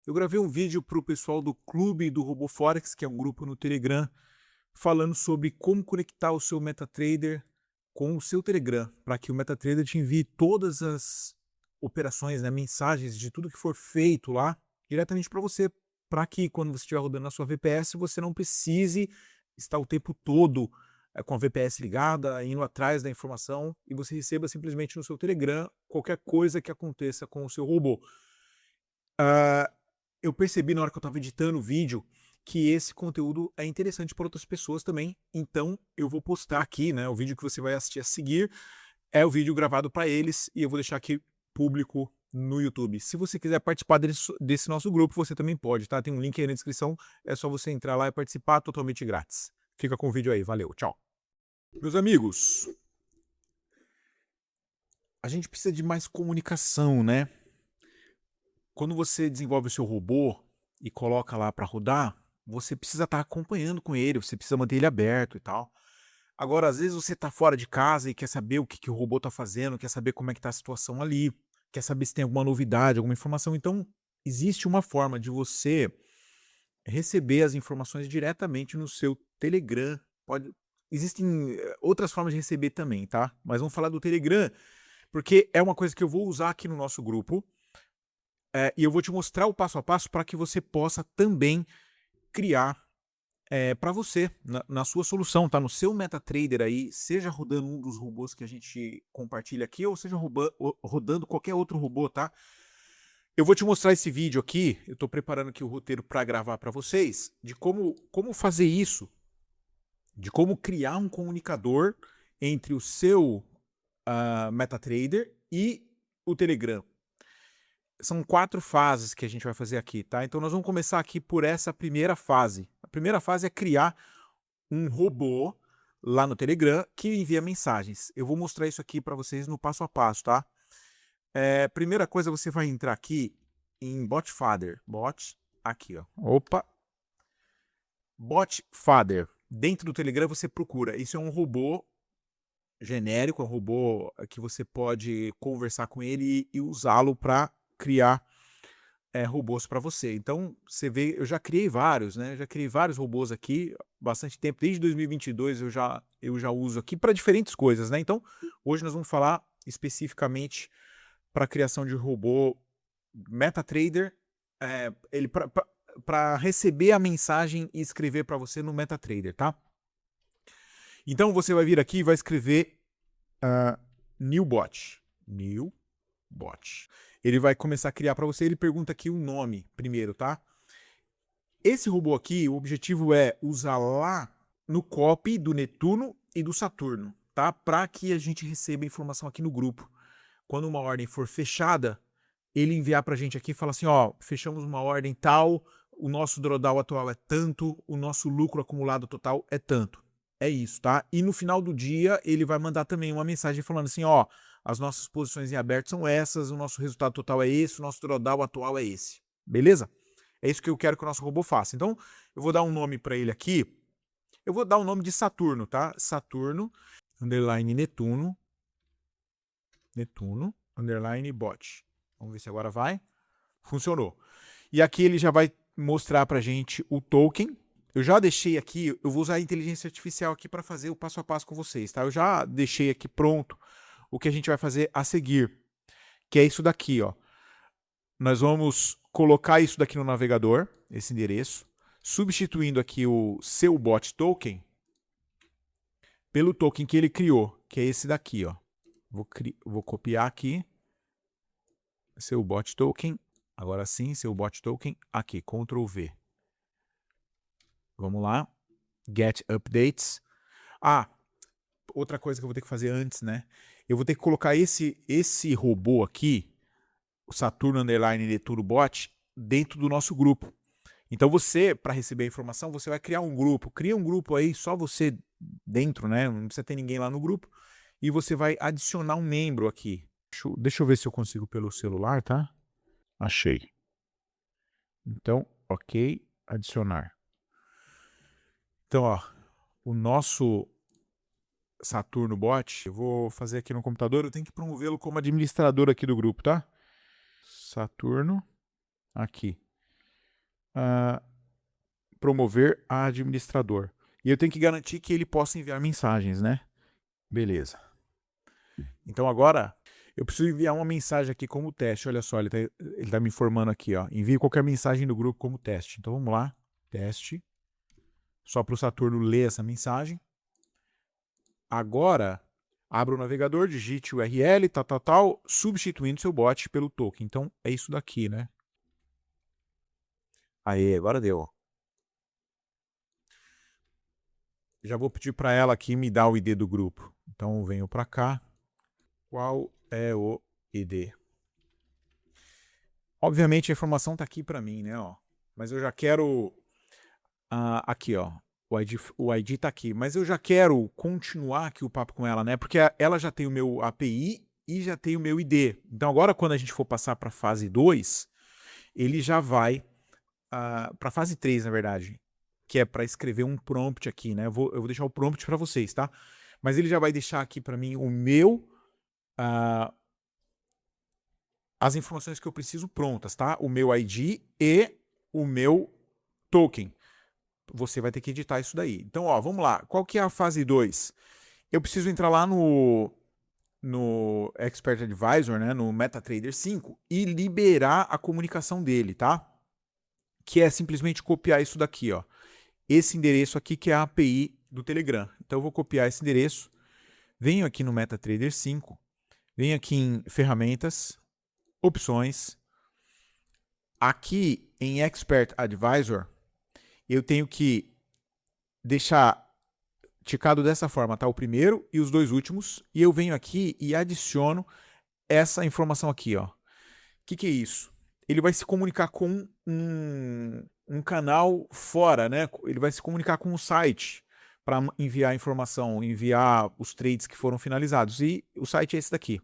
Eu gravei um vídeo para o pessoal do Clube do Robô Forex, que é um grupo no Telegram, falando sobre como conectar o seu MetaTrader com o seu Telegram, para que o MetaTrader te envie todas as operações, né, mensagens de tudo que for feito lá, diretamente para você, para que quando você estiver rodando na sua VPS, você não precise estar o tempo todo com a VPS ligada, indo atrás da informação, e você receba simplesmente no seu Telegram qualquer coisa que aconteça com o seu robô. Eu percebi na hora que eu estava editando o vídeo que esse conteúdo é interessante para outras pessoas também, então eu vou postar aqui, né, o vídeo que você vai assistir a seguir é o vídeo gravado para eles e eu vou deixar aqui público no YouTube. Se você quiser participar desse nosso grupo, você também pode, tá? Tem um link aí na descrição, é só você entrar lá e participar, totalmente grátis. Fica com o vídeo aí, valeu, tchau. Meus amigos, a gente precisa de mais comunicação, né? Quando você desenvolve o seu robô e coloca lá para rodar, você precisa estar acompanhando com ele, você precisa manter ele aberto e tal. Agora, às vezes você está fora de casa e quer saber o que o robô está fazendo, quer saber como é que está a situação ali, quer saber se tem alguma novidade, alguma informação. Então, existe uma forma de você receber as informações diretamente no seu Telegram. Existem outras formas de receber também, tá? Mas vamos falar do Telegram, porque é uma coisa que eu vou usar aqui no nosso grupo. E eu vou te mostrar o passo a passo para que você possa também criar para você, na sua solução, tá? No seu MetaTrader aí, seja rodando um dos robôs que a gente compartilha aqui, ou seja rodando qualquer outro robô, tá? Eu vou te mostrar esse vídeo aqui, eu estou preparando aqui o roteiro para gravar para vocês, de como fazer isso, de como criar um comunicador entre o seu MetaTrader e o Telegram. São 4 fases que a gente vai fazer aqui, tá? Então nós vamos começar aqui por essa primeira fase. A primeira fase é criar um robô lá no Telegram que envia mensagens. Eu vou mostrar isso aqui para vocês no passo a passo, tá? Primeira coisa, você vai entrar aqui em Botfather. Aqui, ó. Opa! Botfather. Dentro do Telegram você procura. Isso é um robô genérico, é um robô que você pode conversar com ele e usá-lo para criar robôs para você. Então, você vê, eu já criei vários, né? Eu já criei vários robôs aqui, bastante tempo, desde 2022 eu já uso aqui para diferentes coisas, né? Então, hoje nós vamos falar especificamente para a criação de robô MetaTrader, ele para receber a mensagem e escrever para você no MetaTrader, tá? Então, você vai vir aqui e vai escrever new bot. Ele vai começar a criar para você, ele pergunta aqui o nome primeiro, tá? Esse robô aqui, o objetivo é usar lá no copy do Netuno e do Saturno, tá? Para que a gente receba informação aqui no grupo. Quando uma ordem for fechada, ele enviar para a gente aqui e falar assim, ó, fechamos uma ordem tal, o nosso drawdown atual é tanto, o nosso lucro acumulado total é tanto. É isso, tá? E no final do dia, ele vai mandar também uma mensagem falando assim, ó, as nossas posições em aberto são essas, o nosso resultado total é esse, o nosso drawdown atual é esse. Beleza? É isso que eu quero que o nosso robô faça. Então, eu vou dar um nome para ele aqui. Eu vou dar o nome de Saturno, tá? Saturno, underline Netuno, underline bot. Vamos ver se agora vai. Funcionou. E aqui ele já vai mostrar pra gente o token. Eu já deixei aqui, eu vou usar a inteligência artificial aqui para fazer o passo a passo com vocês, tá? Eu já deixei aqui pronto o que a gente vai fazer a seguir, que é isso daqui, ó. Nós vamos colocar isso daqui no navegador, esse endereço, substituindo aqui o seu bot token pelo token que ele criou, que é esse daqui, ó. Vou copiar aqui seu bot token, agora sim, seu bot token, aqui, Ctrl V. Vamos lá, get updates. Outra coisa que eu vou ter que fazer antes, né? Eu vou ter que colocar esse robô aqui, o Saturno Underline Netuno Bot, dentro do nosso grupo. Então você, para receber a informação, você vai criar um grupo. Cria um grupo aí, só você dentro, né? Não precisa ter ninguém lá no grupo. E você vai adicionar um membro aqui. Deixa eu ver se eu consigo pelo celular, tá? Achei. Então, ok, adicionar. Então, ó, o nosso Saturno Bot, eu vou fazer aqui no computador, eu tenho que promovê-lo como administrador aqui do grupo, tá? Saturno, aqui. promover a administrador. E eu tenho que garantir que ele possa enviar mensagens, né? Beleza. Então agora eu preciso enviar uma mensagem aqui como teste. Olha só, ele tá me informando aqui, ó. Envie qualquer mensagem do grupo como teste. Então vamos lá. Teste. Só para o Saturno ler essa mensagem. Agora, abra o navegador, digite o URL, tal, substituindo seu bot pelo token. Então é isso daqui, né? Aí, agora deu. Já vou pedir para ela aqui me dar o ID do grupo. Então venho para cá. Qual é o ID? Obviamente a informação está aqui para mim, né? Ó. Mas eu já quero... aqui, ó. O ID está aqui. Mas eu já quero continuar aqui o papo com ela, né? Porque ela já tem o meu API e já tem o meu ID. Então agora quando a gente for passar para a fase 2, ele já vai... para a fase 3, na verdade. Que é para escrever um prompt aqui, né? Eu vou deixar o prompt para vocês, tá? Mas ele já vai deixar aqui para mim o meu... as informações que eu preciso prontas, tá? O meu ID e o meu token. Você vai ter que editar isso daí. Então, ó, vamos lá. Qual que é a fase 2? Eu preciso entrar lá no Expert Advisor, né, no MetaTrader 5 e liberar a comunicação dele, tá? Que é simplesmente copiar isso daqui, ó. Esse endereço aqui que é a API do Telegram. Então eu vou copiar esse endereço, venho aqui no MetaTrader 5, venho aqui em ferramentas, opções. Aqui em Expert Advisor, eu tenho que deixar ticado dessa forma, tá? O primeiro e os dois últimos. E eu venho aqui e adiciono essa informação aqui, ó. O que é isso? Ele vai se comunicar com um canal fora, né? Ele vai se comunicar com o site para enviar informação, enviar os trades que foram finalizados. E o site é esse daqui,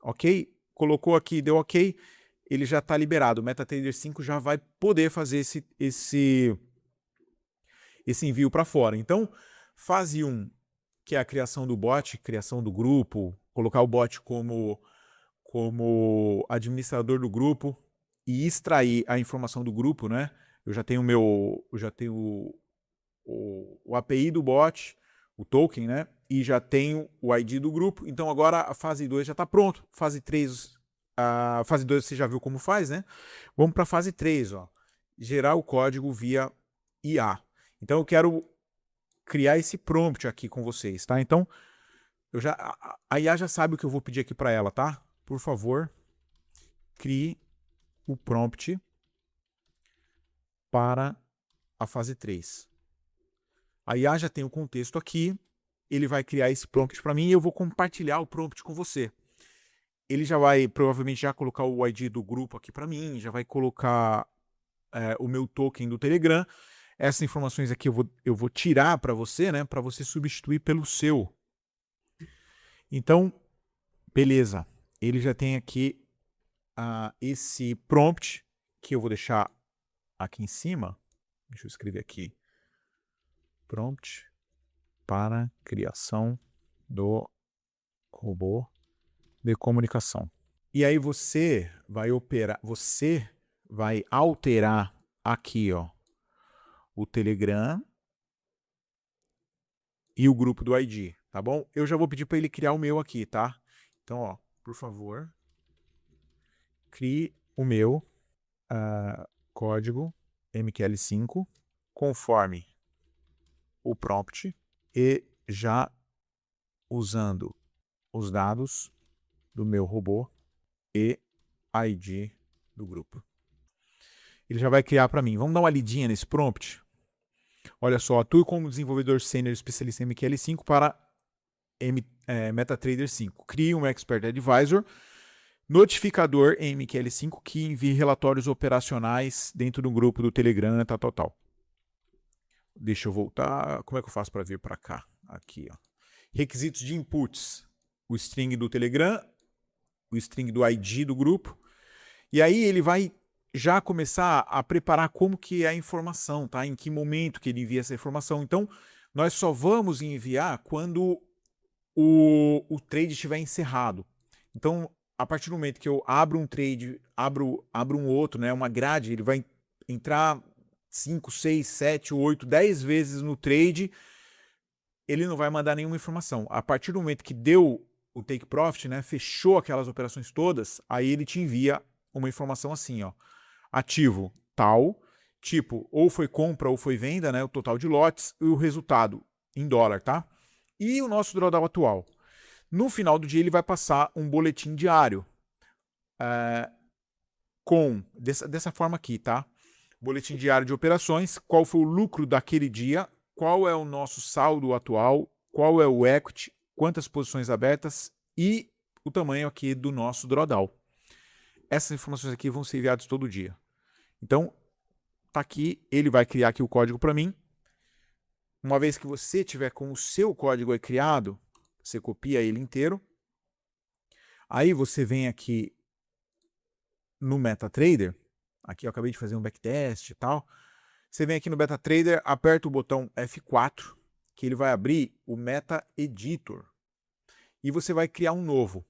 ok? Colocou aqui, deu ok, ele já está liberado. O MetaTrader 5 já vai poder fazer esse envio para fora. Então, fase 1, que é a criação do bot, criação do grupo, colocar o bot como administrador do grupo e extrair a informação do grupo, né? Eu já tenho o API do bot, o token, né? E já tenho o ID do grupo. Então agora a fase 2 já está pronto. Fase 3, a fase 2 você já viu como faz, né? Vamos para a fase 3, ó. Gerar o código via IA. Então eu quero criar esse prompt aqui com vocês, tá? Então a IA já sabe o que eu vou pedir aqui para ela, tá? Por favor, crie o prompt para a fase 3. A IA já tem o contexto aqui, ele vai criar esse prompt para mim e eu vou compartilhar o prompt com você. Ele já vai provavelmente já colocar o ID do grupo aqui para mim, já vai colocar o meu token do Telegram. Essas informações aqui eu vou tirar para você, né, para você substituir pelo seu. Então, beleza. Ele já tem aqui esse prompt que eu vou deixar aqui em cima. Deixa eu escrever aqui. Prompt para criação do robô de comunicação. E aí você vai alterar aqui, ó, o Telegram e o grupo do ID, tá bom? Eu já vou pedir para ele criar o meu aqui, tá? Então, ó, por favor, crie o meu código MQL5 conforme o prompt e já usando os dados do meu robô e ID do grupo. Ele já vai criar para mim. Vamos dar uma lidinha nesse prompt? Olha só, atue como desenvolvedor sênior especialista em MQL5 para MetaTrader 5. Crie um Expert Advisor, notificador em MQL5 que envie relatórios operacionais dentro do grupo do Telegram, tal. Deixa eu voltar. Como é que eu faço para vir para cá? Aqui, ó. Requisitos de inputs. O string do Telegram, o string do ID do grupo. E aí ele vai já começar a preparar como que é a informação, tá? Em que momento que ele envia essa informação. Então, nós só vamos enviar quando o trade estiver encerrado. Então, a partir do momento que eu abro um trade, abro um outro, né, uma grade, ele vai entrar 5, 6, 7, 8, 10 vezes no trade, ele não vai mandar nenhuma informação. A partir do momento que deu o take profit, né, fechou aquelas operações todas, aí ele te envia uma informação assim, ó, ativo tal, tipo, ou foi compra ou foi venda, né, o total de lotes e o resultado em dólar, tá? E o nosso drawdown atual. No final do dia ele vai passar um boletim diário dessa forma aqui, tá? Boletim diário de operações, qual foi o lucro daquele dia, qual é o nosso saldo atual, qual é o equity, quantas posições abertas e o tamanho aqui do nosso drawdown. Essas informações aqui vão ser enviadas todo dia. Então, tá aqui, ele vai criar aqui o código para mim. Uma vez que você tiver com o seu código aí criado, você copia ele inteiro. Aí você vem aqui no MetaTrader, aqui eu acabei de fazer um backtest e tal. Você vem aqui no MetaTrader, aperta o botão F4, que ele vai abrir o MetaEditor. E você vai criar um novo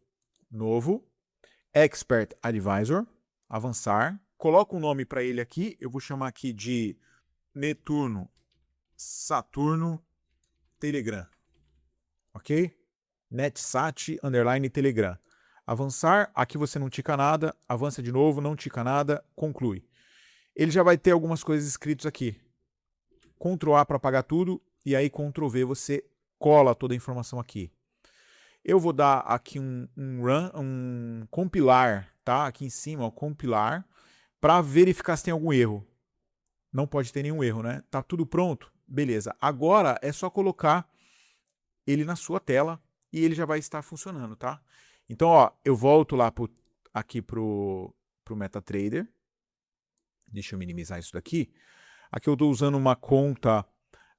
Expert Advisor, avançar. Coloca um nome para ele aqui, eu vou chamar aqui de Netuno Saturno Telegram. Ok? Netsat _ Telegram. Avançar, aqui você não tica nada, avança de novo, não tica nada, conclui. Ele já vai ter algumas coisas escritas aqui. Ctrl A para apagar tudo, e aí Ctrl V você cola toda a informação aqui. Eu vou dar aqui um compilar, tá? Aqui em cima, ó, compilar, para verificar se tem algum erro. Não pode ter nenhum erro, né? Tá tudo pronto? Beleza. Agora é só colocar ele na sua tela e ele já vai estar funcionando, tá? Então, ó, eu volto lá aqui pro MetaTrader. Deixa eu minimizar isso daqui. Aqui eu estou usando uma conta...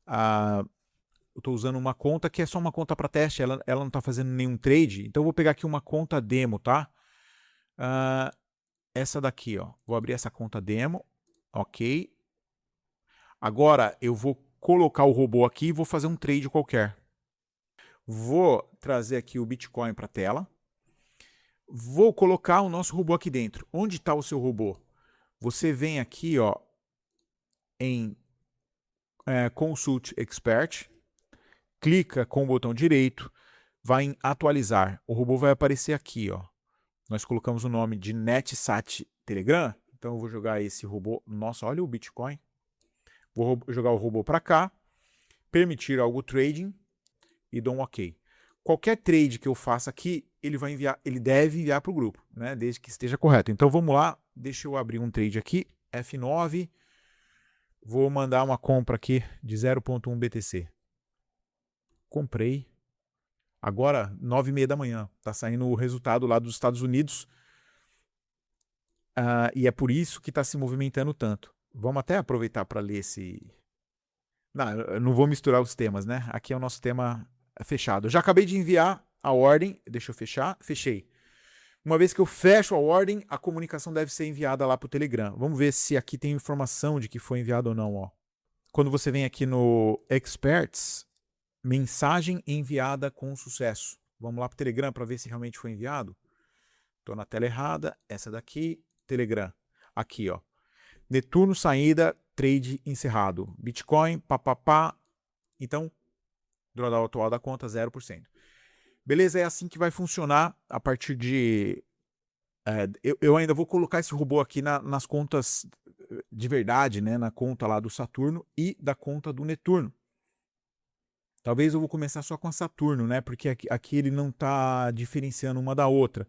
eu estou usando uma conta que é só uma conta para teste, ela não está fazendo nenhum trade. Então eu vou pegar aqui uma conta demo, tá? Essa daqui, ó. Vou abrir essa conta demo. Ok. Agora eu vou colocar o robô aqui e vou fazer um trade qualquer. Vou trazer aqui o Bitcoin para a tela. Vou colocar o nosso robô aqui dentro. Onde está o seu robô? Você vem aqui, ó, em Consult Expert, clica com o botão direito, vai em atualizar. O robô vai aparecer aqui, ó. Nós colocamos o nome de Netsat Telegram, então eu vou jogar esse robô. Nossa, olha o Bitcoin. Vou jogar o robô para cá, permitir algo trading e dou um OK. Qualquer trade que eu faça aqui, ele vai enviar, ele deve enviar para o grupo, né? Desde que esteja correto. Então vamos lá, deixa eu abrir um trade aqui, F9, vou mandar uma compra aqui de 0.1 BTC. Comprei. Agora, 9h30 da manhã, tá saindo o resultado lá dos Estados Unidos. E é por isso que está se movimentando tanto. Vamos até aproveitar para ler esse... Não, eu não vou misturar os temas, né? Aqui é o nosso tema fechado. Eu já acabei de enviar a ordem. Deixa eu fechar. Fechei. Uma vez que eu fecho a ordem, a comunicação deve ser enviada lá para o Telegram. Vamos ver se aqui tem informação de que foi enviado ou não. Ó. Quando você vem aqui no Experts, mensagem enviada com sucesso. Vamos lá para o Telegram para ver se realmente foi enviado. Estou na tela errada. Essa daqui, Telegram. Aqui, ó. Netuno saída, trade encerrado. Bitcoin, papapá. Então, drawdown atual da conta, 0%. Beleza, é assim que vai funcionar a partir de... eu ainda vou colocar esse robô aqui nas contas de verdade, né? Na conta lá do Saturno e da conta do Netuno. Talvez eu vou começar só com a Saturno, né? Porque aqui ele não está diferenciando uma da outra.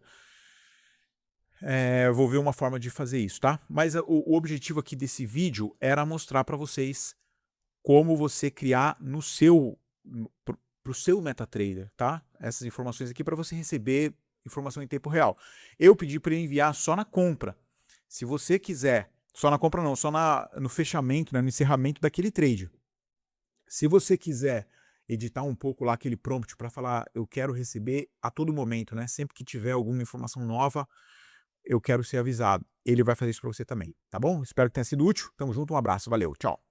Eu vou ver uma forma de fazer isso, tá? Mas o objetivo aqui desse vídeo era mostrar para vocês como você criar pro seu MetaTrader, tá? Essas informações aqui para você receber informação em tempo real. Eu pedi para ele enviar só na compra. Se você quiser, só na compra não, só no fechamento, né, no encerramento daquele trade. Se você quiser editar um pouco lá aquele prompt para falar, eu quero receber a todo momento, né? Sempre que tiver alguma informação nova, eu quero ser avisado. Ele vai fazer isso para você também, tá bom? Espero que tenha sido útil. Tamo junto, um abraço, valeu, tchau.